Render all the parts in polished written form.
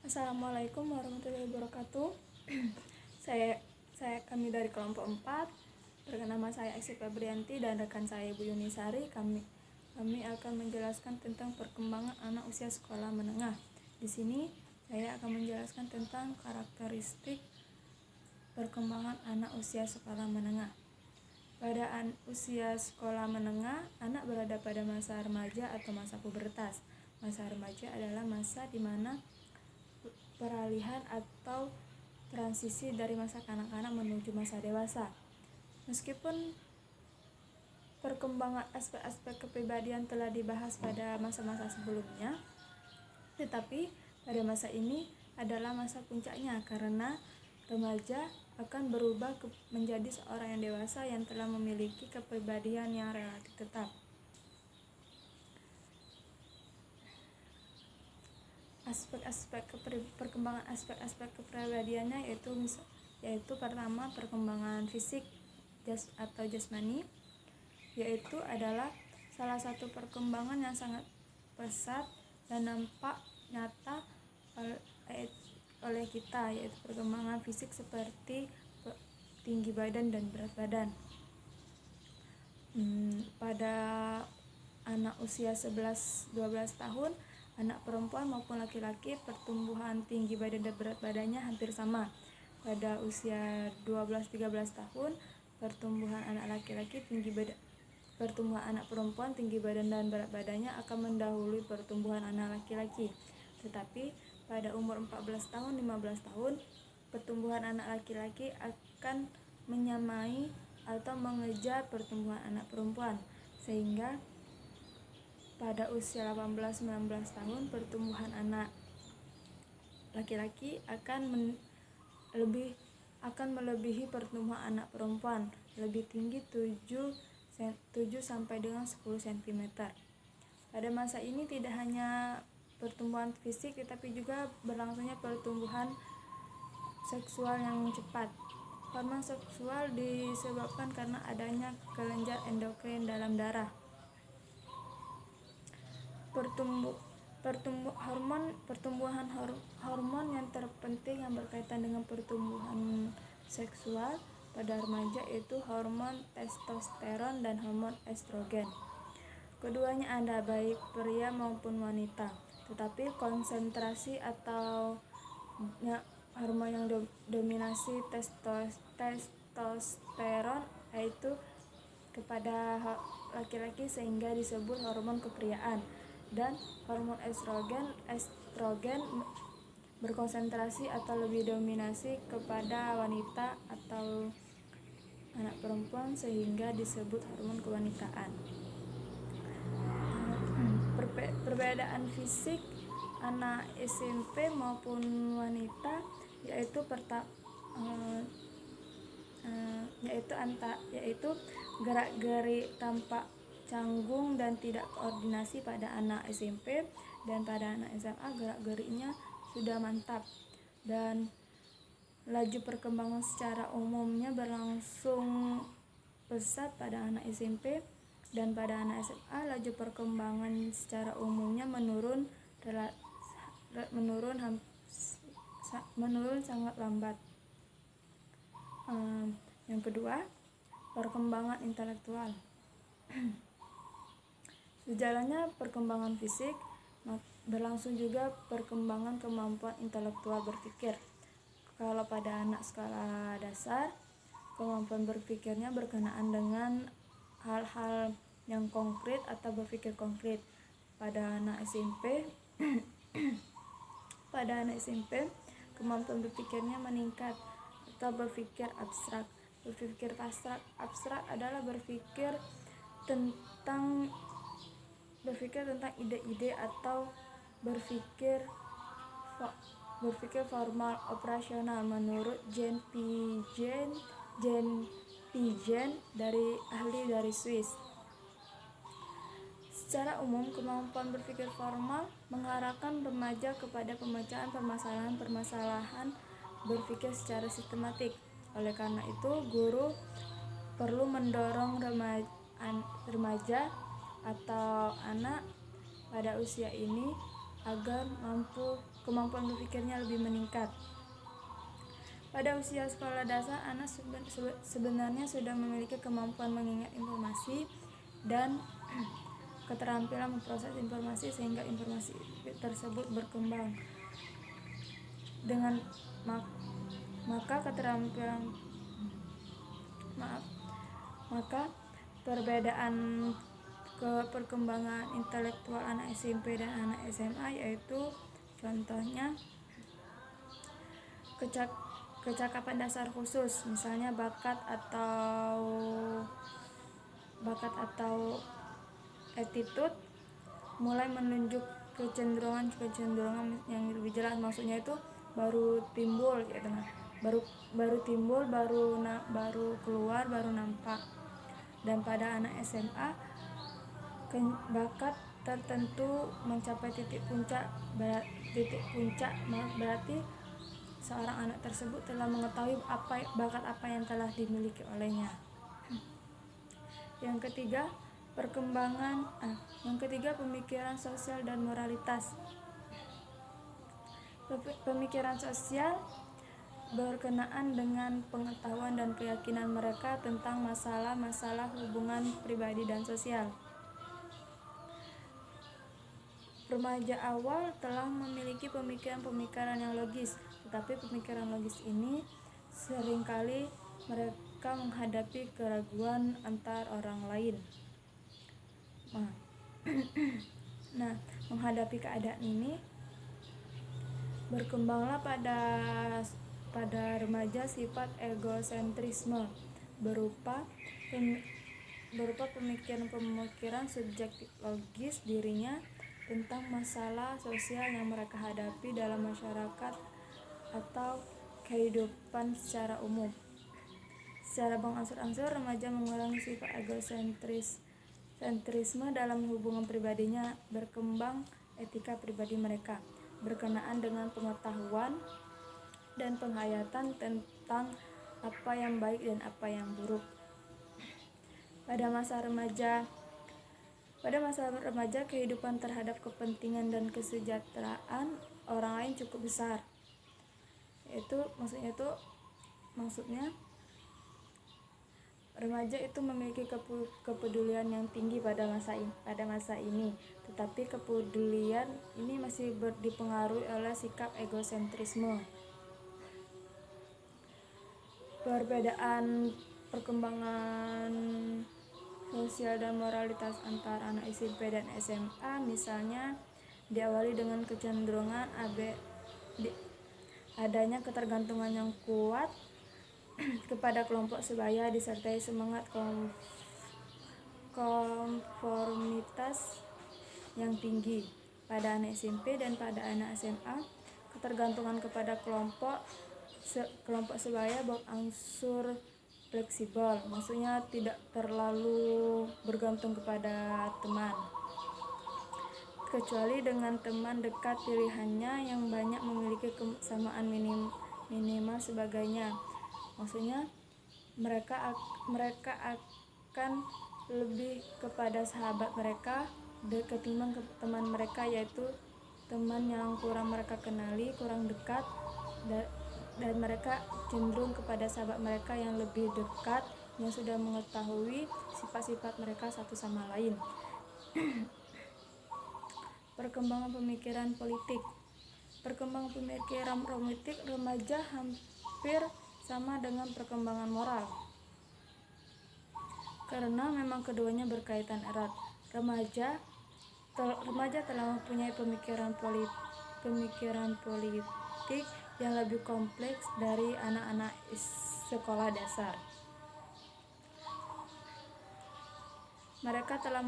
Assalamualaikum warahmatullahi wabarakatuh. Saya kami dari kelompok 4. Perkenalkan, nama saya Aisy Febrianti dan rekan saya Bu Yunisari. Kami akan menjelaskan tentang perkembangan anak usia sekolah menengah. Di sini saya akan menjelaskan tentang karakteristik perkembangan anak usia sekolah menengah. Pada usia sekolah menengah, anak berada pada masa remaja atau masa pubertas. Masa remaja adalah masa di mana peralihan atau transisi dari masa kanak-kanak menuju masa dewasa. Meskipun perkembangan aspek-aspek kepribadian telah dibahas pada masa-masa sebelumnya, tetapi pada masa ini adalah masa puncaknya karena remaja akan berubah menjadi seorang yang dewasa yang telah memiliki kepribadian yang relatif tetap. Perkembangan aspek-aspek kepribadiannya yaitu pertama, perkembangan fisik atau jasmani, yaitu adalah salah satu perkembangan yang sangat pesat dan nampak nyata oleh kita, yaitu perkembangan fisik seperti tinggi badan dan berat badan. Pada anak usia 11-12 tahun, anak perempuan maupun laki-laki, pertumbuhan tinggi badan dan berat badannya hampir sama. Pada usia 12-13 tahun, pertumbuhan anak laki-laki pertumbuhan anak perempuan tinggi badan dan berat badannya akan mendahului pertumbuhan anak laki-laki. Tetapi pada umur 14 tahun 15 tahun, pertumbuhan anak laki-laki akan menyamai atau mengejar pertumbuhan anak perempuan, sehingga pada usia 18-19 tahun pertumbuhan anak laki-laki akan melebihi pertumbuhan anak perempuan, lebih tinggi 7 sampai dengan 10 cm. Pada masa ini tidak hanya pertumbuhan fisik tetapi juga berlangsungnya pertumbuhan seksual yang cepat. Hormon seksual disebabkan karena adanya kelenjar endokrin dalam darah. Hormon yang terpenting yang berkaitan dengan pertumbuhan seksual pada remaja yaitu hormon testosteron dan hormon estrogen. Keduanya ada baik pria maupun wanita, tetapi konsentrasi atau hormon yang dominasi testosteron yaitu kepada laki-laki sehingga disebut hormon kepriaan, dan hormon estrogen berkonsentrasi atau lebih dominasi kepada wanita atau anak perempuan sehingga disebut hormon kewanitaan. Perbedaan fisik anak SMP maupun wanita yaitu gerak-gerik tampak canggung dan tidak koordinasi pada anak SMP, dan pada anak SMA gerak-geriknya sudah mantap, dan laju perkembangan secara umumnya berlangsung pesat pada anak SMP, dan pada anak SMA laju perkembangan secara umumnya menurun sangat lambat. Yang kedua, perkembangan intelektual. Sejalannya perkembangan fisik, berlangsung juga perkembangan kemampuan intelektual berpikir. Kalau pada anak skala dasar, kemampuan berpikirnya berkenaan dengan hal-hal yang konkret atau berpikir konkret. Pada anak SMP, kemampuan berpikirnya meningkat atau berpikir abstrak. Berpikir abstrak adalah berpikir tentang ide-ide atau berpikir formal operasional menurut Jean Piaget ahli dari Swiss. Secara umum, kemampuan berpikir formal mengarahkan remaja kepada pemecahan permasalahan berpikir secara sistematik. Oleh karena itu, guru perlu mendorong remaja atau anak pada usia ini agar kemampuan berpikirnya lebih meningkat. Pada usia sekolah dasar, anak sebenarnya sudah memiliki kemampuan mengingat informasi dan keterampilan memproses informasi sehingga informasi tersebut berkembang. Maka perbedaan perkembangan intelektual anak SMP dan anak SMA yaitu contohnya kecakapan dasar khusus, misalnya bakat atau attitude mulai menunjuk kecenderungan yang lebih jelas, maksudnya itu baru timbul gitu, baru keluar, baru nampak. Dan pada anak SMA bakat tertentu mencapai titik puncak berarti seorang anak tersebut telah mengetahui bakat apa yang telah dimiliki olehnya. Yang ketiga, pemikiran sosial dan moralitas. Pemikiran sosial berkenaan dengan pengetahuan dan keyakinan mereka tentang masalah-masalah hubungan pribadi dan sosial. Remaja awal telah memiliki pemikiran yang logis, tetapi pemikiran logis ini seringkali mereka menghadapi keraguan antar orang lain. Nah, menghadapi keadaan ini, berkembanglah pada remaja sifat egosentrisme berupa pemikiran subjektif logis dirinya tentang masalah sosial yang mereka hadapi dalam masyarakat atau kehidupan secara umum. Secara berangsur-angsur remaja mengurangi sifat egosentrisme dalam hubungan pribadinya, berkembang etika pribadi mereka berkenaan dengan pengetahuan dan penghayatan tentang apa yang baik dan apa yang buruk. Pada masa remaja, kehidupan terhadap kepentingan dan kesejahteraan orang lain cukup besar. Maksudnya remaja itu memiliki kepedulian yang tinggi pada masa ini, tetapi kepedulian ini masih dipengaruhi oleh sikap egosentrisme. Perbedaan perkembangan sosial dan moralitas antara anak SMP dan SMA misalnya diawali dengan kecenderungan adanya ketergantungan yang kuat kepada kelompok sebaya disertai semangat konformitas yang tinggi. Pada anak SMP dan pada anak SMA, ketergantungan kepada kelompok sebaya berangsur fleksibel, maksudnya tidak terlalu bergantung kepada teman, kecuali dengan teman dekat pilihannya yang banyak memiliki kesamaan minimal sebagainya. Maksudnya mereka akan lebih kepada sahabat mereka ketimbang ke teman mereka, yaitu teman yang kurang mereka kenali, kurang dekat, dan mereka cenderung kepada sahabat mereka yang lebih dekat, yang sudah mengetahui sifat-sifat mereka satu sama lain. Perkembangan pemikiran politik. Perkembangan pemikiran politik remaja hampir sama dengan perkembangan moral, karena memang keduanya berkaitan erat. Remaja telah mempunyai pemikiran politik yang lebih kompleks dari anak-anak sekolah dasar. Mereka telah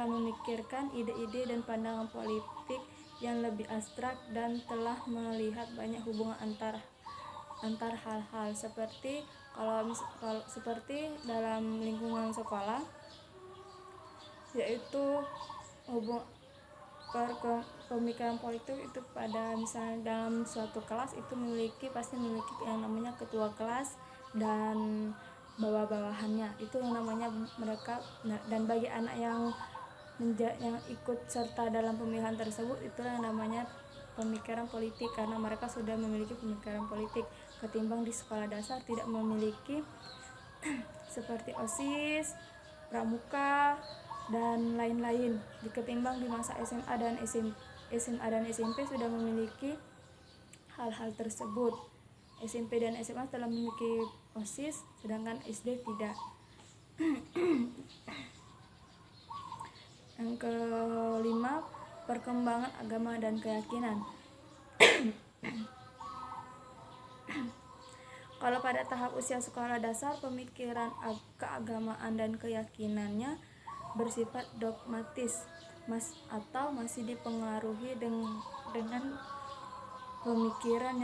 memikirkan ide-ide dan pandangan politik yang lebih abstrak dan telah melihat banyak hubungan antar hal-hal seperti dalam lingkungan sekolah, yaitu pemikiran politik itu pada misalnya dalam suatu kelas itu pasti memiliki yang namanya ketua kelas dan bawah-bawahannya, itu yang namanya mereka. Dan bagi anak yang yang ikut serta dalam pemilihan tersebut, itulah yang namanya pemikiran politik, karena mereka sudah memiliki pemikiran politik, ketimbang di sekolah dasar tidak memiliki seperti OSIS, pramuka, dan lain-lain. Ketimbang di masa SMA dan SMP sudah memiliki hal-hal tersebut. SMP dan SMA telah memiliki OSIS, sedangkan SD tidak. Yang kelima, perkembangan agama dan keyakinan. Kalau pada tahap usia sekolah dasar, pemikiran keagamaan dan keyakinannya bersifat dogmatis atau masih dipengaruhi dengan pemikiran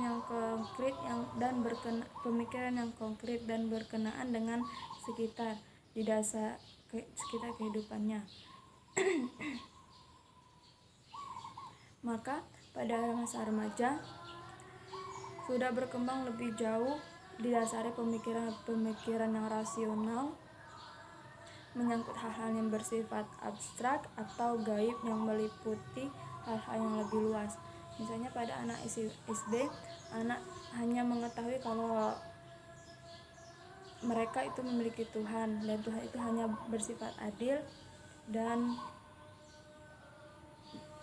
yang konkret dan berkenaan dengan sekitar kehidupannya. Maka pada masa remaja sudah berkembang lebih jauh, didasari pemikiran yang rasional menyangkut hal-hal yang bersifat abstrak atau gaib yang meliputi hal-hal yang lebih luas. Misalnya pada anak SD, anak hanya mengetahui kalau mereka itu memiliki Tuhan, dan Tuhan itu hanya bersifat adil, dan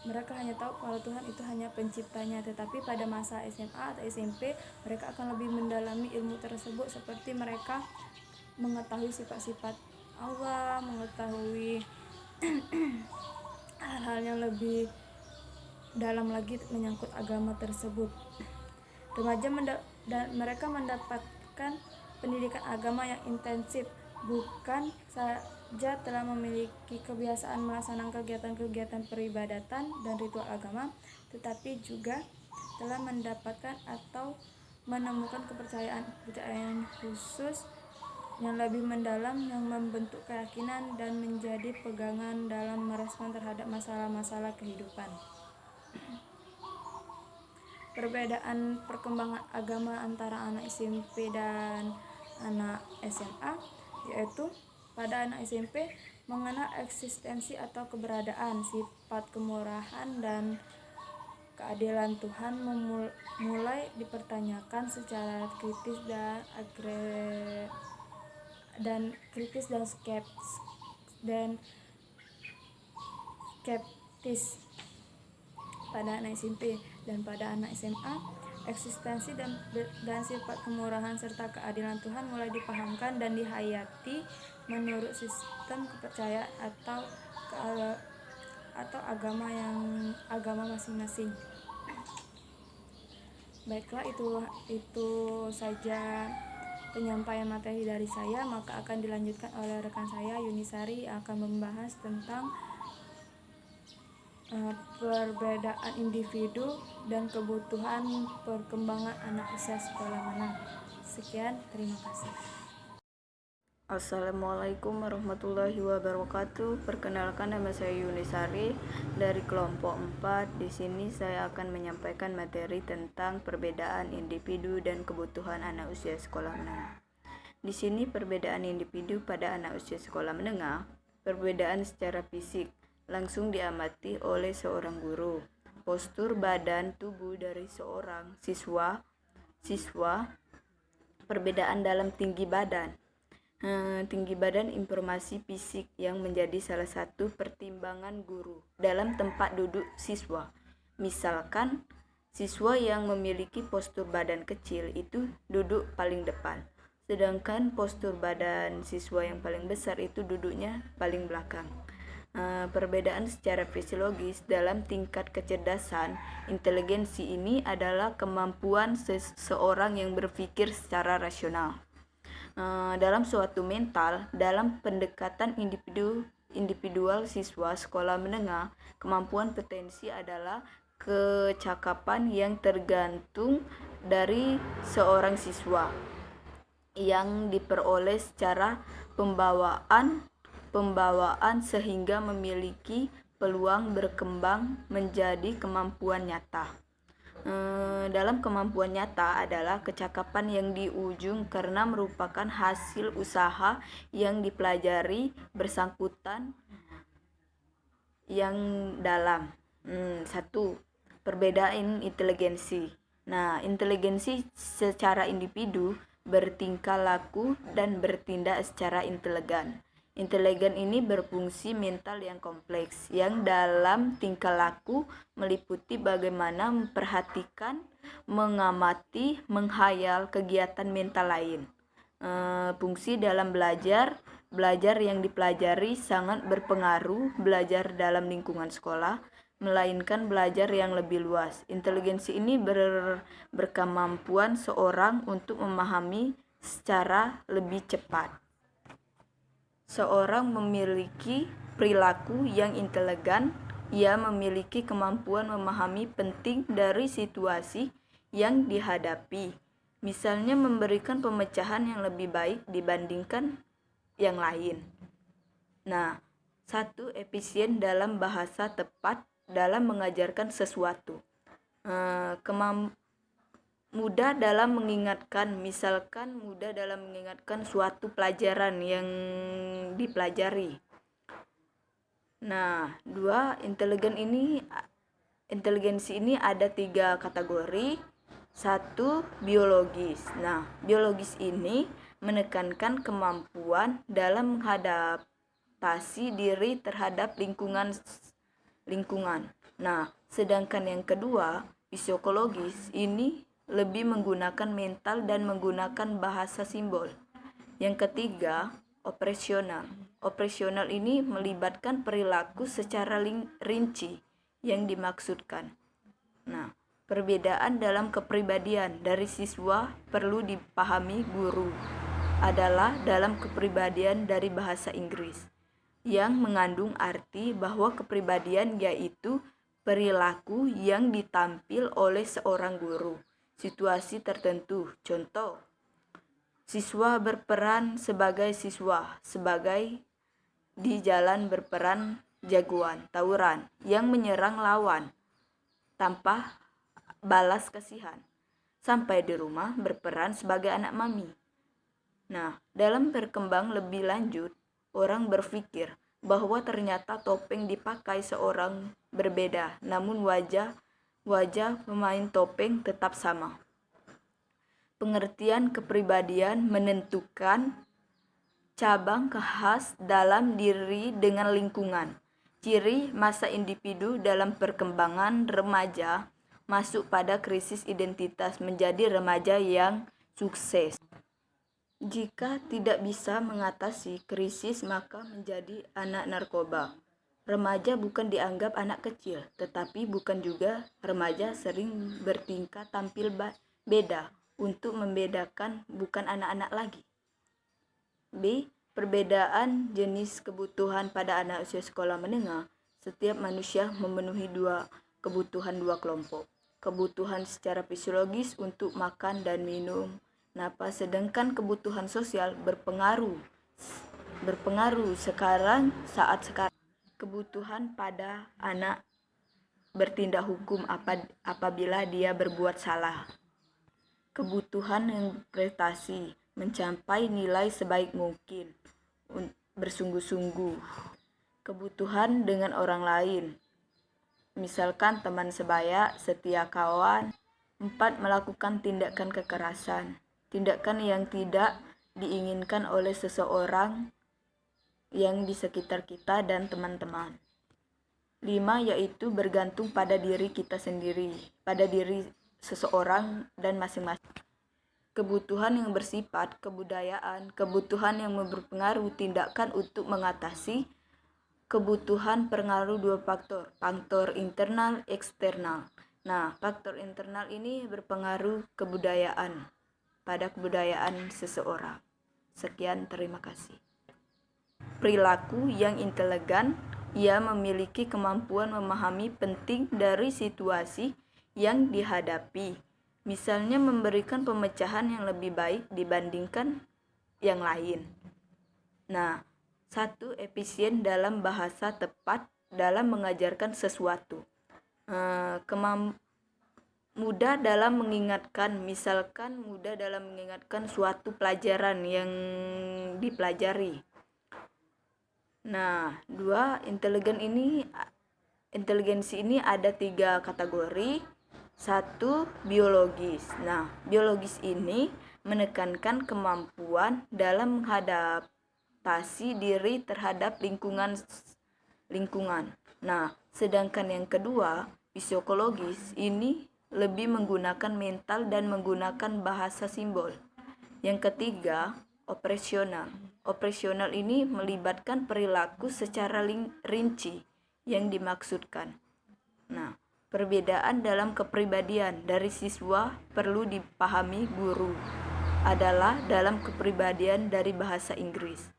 mereka hanya tahu kalau Tuhan itu hanya penciptanya. Tetapi pada masa SMA atau SMP, mereka akan lebih mendalami ilmu tersebut, seperti mereka mengetahui sifat-sifat Allah, mengetahui hal-hal yang lebih dalam lagi menyangkut agama tersebut. Remaja mereka mendapatkan pendidikan agama yang intensif, bukan saja telah memiliki kebiasaan melaksanakan kegiatan-kegiatan peribadatan dan ritual agama, tetapi juga telah mendapatkan atau menemukan kepercayaan khusus yang lebih mendalam, yang membentuk keyakinan dan menjadi pegangan dalam merespon terhadap masalah-masalah kehidupan. Perbedaan perkembangan agama antara anak SMP dan anak SMA, yaitu pada anak SMP mengenal eksistensi atau keberadaan, sifat kemurahan dan keadilan Tuhan mulai dipertanyakan secara kritis dan skeptis pada anak SMP. Dan pada anak SMA, eksistensi dan sifat kemurahan serta keadilan Tuhan mulai dipahamkan dan dihayati menurut sistem kepercayaan atau agama masing-masing. Baiklah, itu saja penyampaian materi dari saya. Maka akan dilanjutkan oleh rekan saya Yunisari yang akan membahas tentang perbedaan individu dan kebutuhan perkembangan anak usia sekolah menengah. Sekian, terima kasih. Assalamualaikum warahmatullahi wabarakatuh. Perkenalkan, nama saya Yunisari dari kelompok 4. Di sini saya akan menyampaikan materi tentang perbedaan individu dan kebutuhan anak usia sekolah menengah. Di sini perbedaan individu pada anak usia sekolah menengah, perbedaan secara fisik langsung diamati oleh seorang guru. Postur badan tubuh dari seorang siswa, perbedaan dalam tinggi badan. Tinggi badan informasi fisik yang menjadi salah satu pertimbangan guru dalam tempat duduk siswa. Misalkan, siswa yang memiliki postur badan kecil itu duduk paling depan, sedangkan postur badan siswa yang paling besar itu duduknya paling belakang. Perbedaan secara fisiologis dalam tingkat kecerdasan inteligensi ini adalah kemampuan seseorang yang berpikir secara rasional. Dalam suatu mental, dalam pendekatan individual siswa sekolah menengah, kemampuan potensi adalah kecakapan yang tergantung dari seorang siswa yang diperoleh secara pembawaan sehingga memiliki peluang berkembang menjadi kemampuan nyata. dalam kemampuan nyata adalah kecakapan yang di ujung karena merupakan hasil usaha yang dipelajari bersangkutan yang dalam. Satu, perbedaan inteligensi. Nah, inteligensi secara individu bertingkah laku dan bertindak secara inteligen. Inteligen ini berfungsi mental yang kompleks, yang dalam tingkah laku meliputi bagaimana memperhatikan, mengamati, menghayal kegiatan mental lain. Fungsi dalam belajar yang dipelajari sangat berpengaruh belajar dalam lingkungan sekolah, melainkan belajar yang lebih luas. Inteligensi ini berkemampuan seorang untuk memahami secara lebih cepat. Seorang memiliki perilaku yang inteligen, ia memiliki kemampuan memahami penting dari situasi yang dihadapi. Misalnya memberikan pemecahan yang lebih baik dibandingkan yang lain. Nah, satu, efisien dalam bahasa tepat dalam mengajarkan sesuatu. Mudah dalam mengingatkan, misalkan mudah dalam mengingatkan suatu pelajaran yang dipelajari. Nah, dua, inteligensi ini ada 3 kategori. Satu, biologis. Nah, biologis ini menekankan kemampuan dalam mengadaptasi diri terhadap lingkungan. Nah, sedangkan yang kedua, psikologis ini lebih menggunakan mental dan menggunakan bahasa simbol. Yang ketiga, operasional. Operasional ini melibatkan perilaku secara rinci yang dimaksudkan. Nah, perbedaan dalam kepribadian dari siswa perlu dipahami guru adalah dalam kepribadian dari bahasa Inggris yang mengandung arti bahwa kepribadian yaitu perilaku yang ditampil oleh seorang guru situasi tertentu. Contoh, siswa berperan sebagai siswa, sebagai di jalan berperan jagoan tawuran yang menyerang lawan tanpa balas kasihan. Sampai di rumah berperan sebagai anak mami. Nah, dalam berkembang lebih lanjut, orang berpikir bahwa ternyata topeng dipakai seorang berbeda, namun wajah pemain topeng tetap sama. Pengertian kepribadian menentukan cabang khas dalam diri dengan lingkungan. Ciri masa individu dalam perkembangan remaja masuk pada krisis identitas menjadi remaja yang sukses. Jika tidak bisa mengatasi krisis maka menjadi anak narkoba. Remaja bukan dianggap anak kecil, tetapi bukan juga remaja sering bertingkah tampil beda untuk membedakan bukan anak-anak lagi. B. Perbedaan jenis kebutuhan pada anak usia sekolah menengah. Setiap manusia memenuhi kebutuhan dua kelompok. Kebutuhan secara fisiologis untuk makan dan minum, napas, sedangkan kebutuhan sosial berpengaruh saat sekarang. Kebutuhan pada anak bertindak hukum apabila dia berbuat salah. Kebutuhan yang prestasi, mencapai nilai sebaik mungkin, bersungguh-sungguh. Kebutuhan dengan orang lain, misalkan teman sebaya, setia kawan. 4. Melakukan tindakan kekerasan, tindakan yang tidak diinginkan oleh seseorang yang di sekitar kita dan teman-teman. 5. Yaitu bergantung pada diri kita sendiri, pada diri seseorang dan masing-masing. Kebutuhan yang bersifat kebudayaan, kebutuhan yang berpengaruh tindakan untuk mengatasi kebutuhan pengaruh 2 faktor internal, eksternal. Nah, faktor internal ini berpengaruh pada kebudayaan seseorang. Sekian, terima kasih. Perilaku yang inteligen, ia memiliki kemampuan memahami penting dari situasi yang dihadapi. Misalnya memberikan pemecahan yang lebih baik dibandingkan yang lain. Nah, 1. Efisien dalam bahasa tepat dalam mengajarkan sesuatu. mudah dalam mengingatkan, misalkan mudah dalam mengingatkan suatu pelajaran yang dipelajari. Nah, inteligensi ini ada 3 kategori. 1, biologis. Nah, biologis ini menekankan kemampuan dalam mengadaptasi diri terhadap lingkungan. Nah, sedangkan yang kedua, psikologis ini lebih menggunakan mental dan menggunakan bahasa simbol. Yang ketiga, operasional. Operasional ini melibatkan perilaku secara rinci yang dimaksudkan. Nah, perbedaan dalam kepribadian dari siswa perlu dipahami guru adalah dalam kepribadian dari bahasa Inggris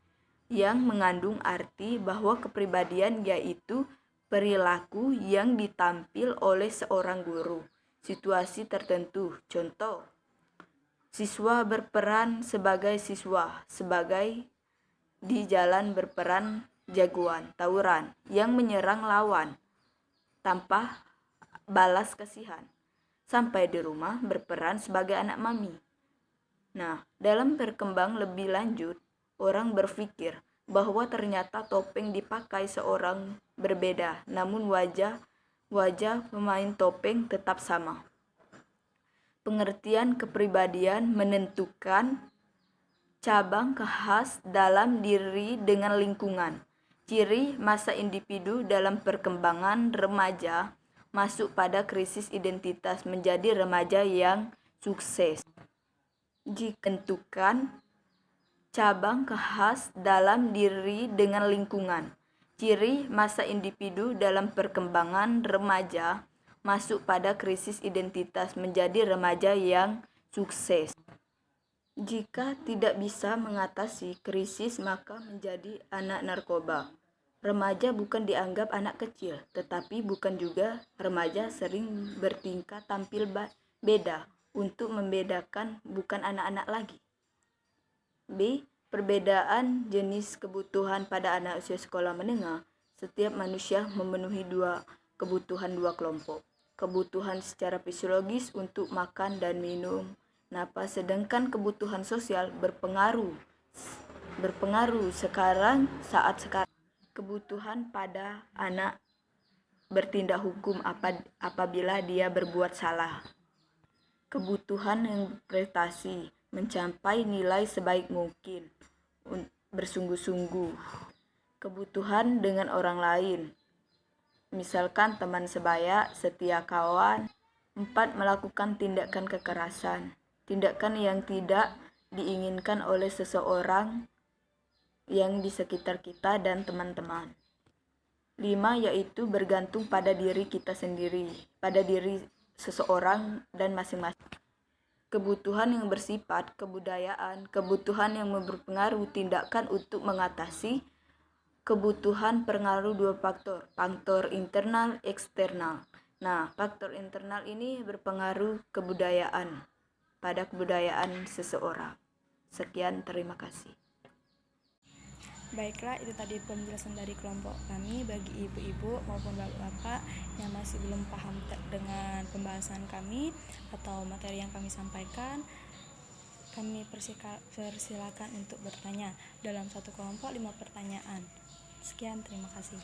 yang mengandung arti bahwa kepribadian yaitu perilaku yang ditampil oleh seorang guru situasi tertentu. Contoh, siswa berperan sebagai siswa, sebagai di jalan berperan jagoan tawuran yang menyerang lawan tanpa balas kasihan. Sampai di rumah berperan sebagai anak mami. Nah, dalam berkembang lebih lanjut, orang berpikir bahwa ternyata topeng dipakai seorang berbeda, namun wajah pemain topeng tetap sama. Pengertian kepribadian menentukan cabang khas dalam diri dengan lingkungan. Ciri masa individu dalam perkembangan remaja masuk pada krisis identitas menjadi remaja yang sukses. Jika tentukan cabang khas dalam diri dengan lingkungan. Ciri masa individu dalam perkembangan remaja masuk pada krisis identitas menjadi remaja yang sukses. Jika tidak bisa mengatasi krisis maka menjadi anak narkoba. Remaja bukan dianggap anak kecil, tetapi bukan juga remaja sering bertingkah tampil beda untuk membedakan bukan anak-anak lagi. B. Perbedaan jenis kebutuhan pada anak usia sekolah menengah. Setiap manusia memenuhi kebutuhan dua kelompok. Kebutuhan secara fisiologis untuk makan dan minum, napas, sedangkan kebutuhan sosial berpengaruh saat sekarang. Kebutuhan pada anak bertindak hukum apabila dia berbuat salah. Kebutuhan yang prestasi, mencapai nilai sebaik mungkin, bersungguh-sungguh. Kebutuhan dengan orang lain, misalkan teman sebaya, setia kawan. 4. Melakukan tindakan kekerasan, tindakan yang tidak diinginkan oleh seseorang yang di sekitar kita dan teman-teman. 5. Yaitu bergantung pada diri kita sendiri, pada diri seseorang dan masing-masing. Kebutuhan yang bersifat kebudayaan, kebutuhan yang berpengaruh tindakan untuk mengatasi kebutuhan pengaruh 2 faktor internal, eksternal. Nah, faktor internal ini berpengaruh pada kebudayaan seseorang. Sekian, terima kasih. Baiklah, itu tadi penjelasan dari kelompok kami bagi ibu-ibu maupun bapak-bapak yang masih belum paham dengan pembahasan kami atau materi yang kami sampaikan. Kami persilakan untuk bertanya dalam satu kelompok 5 pertanyaan. Sekian, terima kasih.